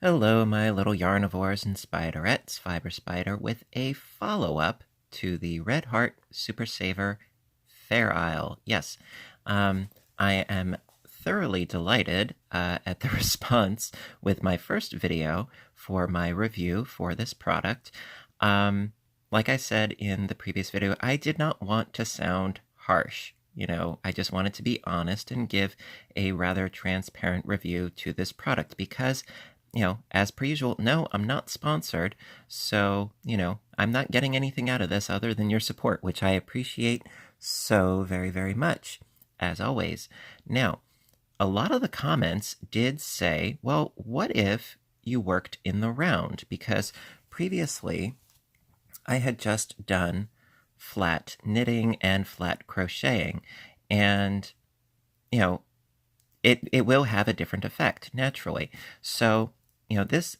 Hello, my little yarnivores and spiderettes, Fiber Spider, with a follow-up to the Red Heart Super Saver Fair Isle. Yes, I am thoroughly delighted at the response with my first video for my review for this product. Like I said in the previous video, I did not want to sound harsh. I just wanted to be honest and give a rather transparent review to this product because as per usual, no, I'm not sponsored. So, I'm not getting anything out of this other than your support, which I appreciate so very, very much, as always. Now, a lot of the comments did say, well, what if you worked in the round? Because previously I had just done flat knitting and flat crocheting. And, it will have a different effect naturally. So, this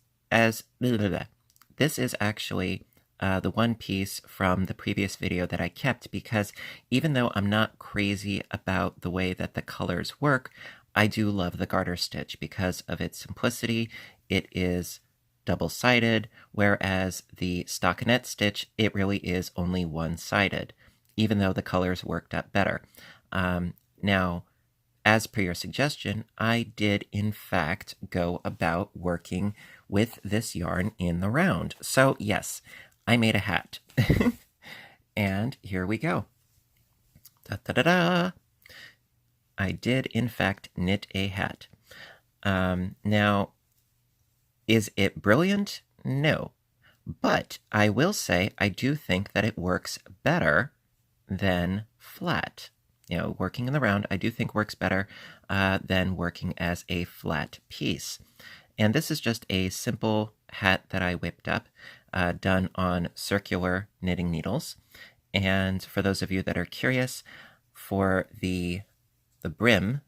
is actually the one piece from the previous video that I kept because even though I'm not crazy about the way that the colors work, I do love the garter stitch because of its simplicity. It is double-sided, whereas the stockinette stitch, it really is only one-sided, even though the colors worked out better. Now, as per your suggestion, I did in fact go about working with this yarn in the round. So yes, I made a hat. And here we go. Da-da-da-da! I did in fact knit a hat. Now, is it brilliant? No. But I will say I do think that it works better than flat. Working in the round, I do think works better than working as a flat piece. And this is just a simple hat that I whipped up, done on circular knitting needles. And for those of you that are curious, for the brim,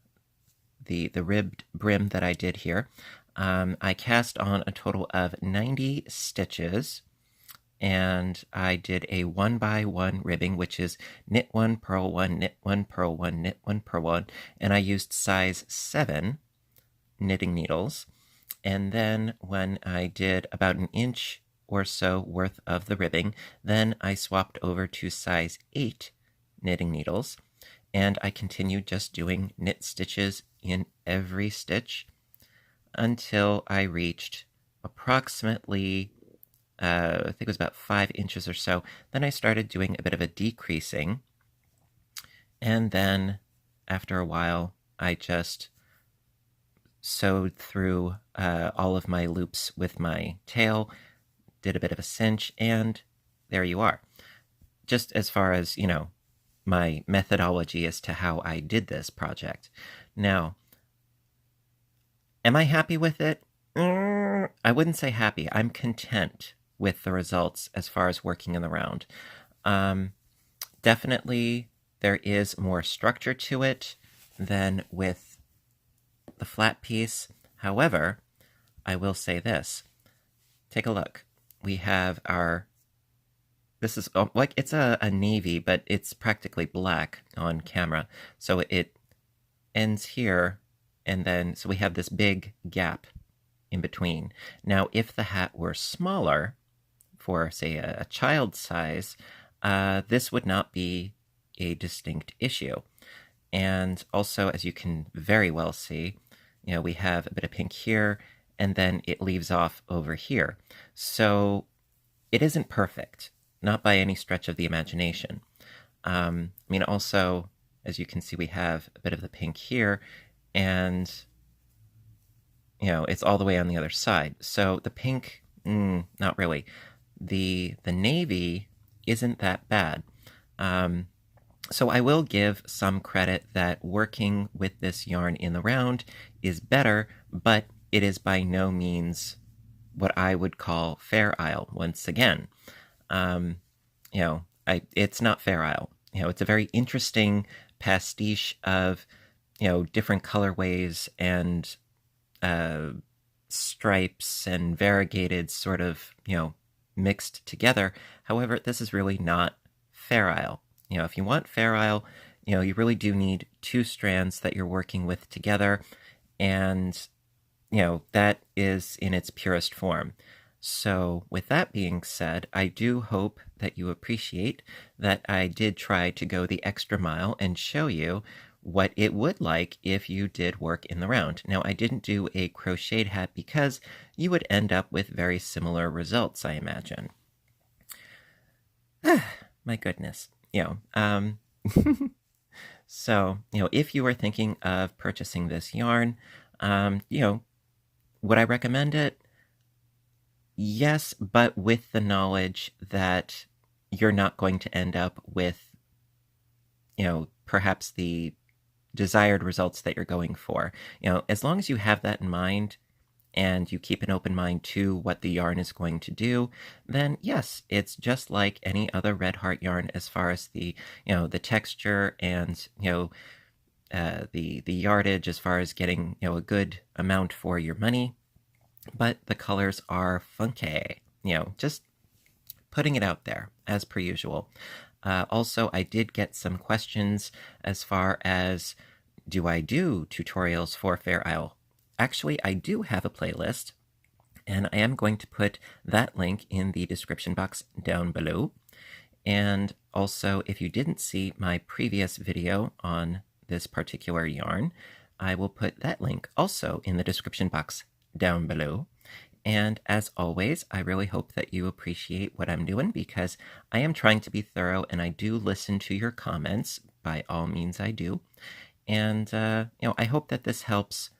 the ribbed brim that I did here, I cast on a total of 90 stitches. And I did a 1x1 ribbing, which is knit 1, purl 1, knit 1, purl 1, knit 1, purl 1, and I used size 7 knitting needles. And then when I did about an inch or so worth of the ribbing, then I swapped over to size 8 knitting needles, and I continued just doing knit stitches in every stitch until I reached approximately I think it was about 5 inches or so. Then I started doing a bit of a decreasing. And then after a while, I just sewed through all of my loops with my tail, did a bit of a cinch, and there you are. Just as far as, my methodology as to how I did this project. Now, am I happy with it? I wouldn't say happy. I'm content with the results as far as working in the round. Definitely there is more structure to it than with the flat piece. However, I will say this. Take a look. We have this is like it's a navy, but it's practically black on camera. So it ends here, and then so we have this big gap in between. Now, if the hat were smaller, for say a child size, this would not be a distinct issue. And also, as you can very well see, we have a bit of pink here, and then it leaves off over here. So it isn't perfect, not by any stretch of the imagination. Also, as you can see, we have a bit of the pink here, and it's all the way on the other side. So the pink, not really. The navy isn't that bad. So I will give some credit that working with this yarn in the round is better, but it is by no means what I would call Fair Isle once again. It's not Fair Isle. It's a very interesting pastiche of, different colorways and stripes and variegated sort of, mixed together. However, this is really not Fair Isle. If you want Fair Isle, you really do need 2 strands that you're working with together. And, that is in its purest form. So with that being said, I do hope that you appreciate that I did try to go the extra mile and show you what it would like if you did work in the round. Now, I didn't do a crocheted hat because you would end up with very similar results, I imagine. My goodness. So, if you were thinking of purchasing this yarn, would I recommend it? Yes, but with the knowledge that you're not going to end up with, perhaps the desired results that you're going for. As long as you have that in mind and you keep an open mind to what the yarn is going to do, then yes, it's just like any other Red Heart yarn as far as the texture and, the yardage as far as getting, a good amount for your money. But the colors are funky, just putting it out there as per usual. Also, I did get some questions as far as, do I do tutorials for Fair Isle? Actually, I do have a playlist, and I am going to put that link in the description box down below. And also, if you didn't see my previous video on this particular yarn, I will put that link also in the description box down below. And as always, I really hope that you appreciate what I'm doing because I am trying to be thorough and I do listen to your comments. By all means, I do. And, I hope that this helps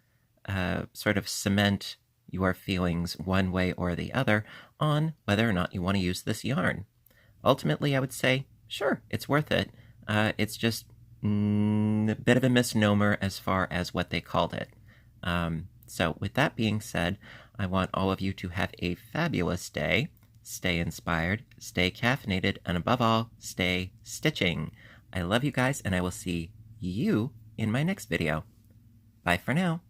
sort of cement your feelings one way or the other on whether or not you want to use this yarn. Ultimately, I would say, sure, it's worth it. It's just a bit of a misnomer as far as what they called it. So with that being said, I want all of you to have a fabulous day. Stay inspired, stay caffeinated, and above all, stay stitching. I love you guys, and I will see you in my next video. Bye for now.